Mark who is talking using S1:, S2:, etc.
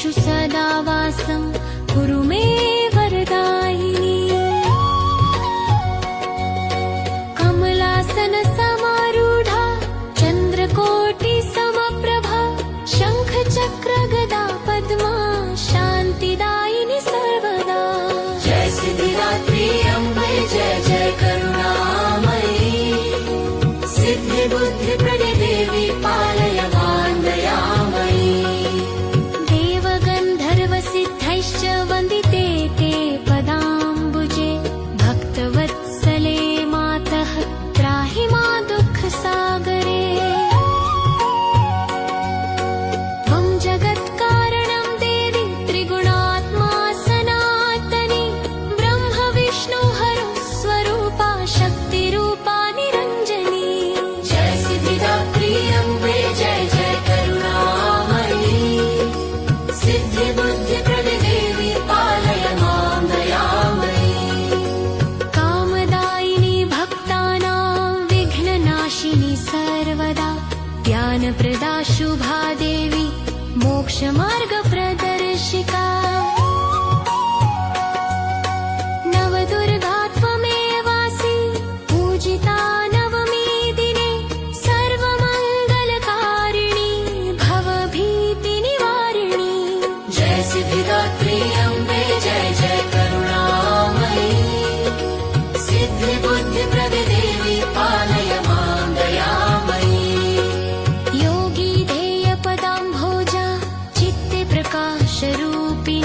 S1: भक्तेषु सदा वासं कुरु मे वरदायिनी। कमलासन समारूढा चन्द्रकोटि समप्रभा शङ्ख चक्र गदा पद्मा शान्तिदायिनी सर्वदा।
S2: जय सिद्धिदात्री अम्बे जय जय करुणामयी सिद्धि बुद्धि प्रदे देवी पालय मां दयामयी।
S1: देवगन्धर्व सिद्धैश्च वन्दिते ते पदाम्बुजे भक्तवत्सले मातः त्राहि मा दुःखसागरे। त्वं जगत्कारणं देवी त्रिगुणात्मा सनातनी ब्रह्म विष्णु हरौ स्वरूपा शक्तिरूपा निरञ्जनी।
S2: जय सिद्धिदात्री अम्बे जय जय करुणामयी सिद्धि बुद्धि प्रदे देवी पालय मां दयामयी।
S1: कामदायिनी भक्तानां विघ्ननाशिनी सर्वदा ज्ञानप्रदा शुभा देवी मोक्षमार्गप्रदर्शिका।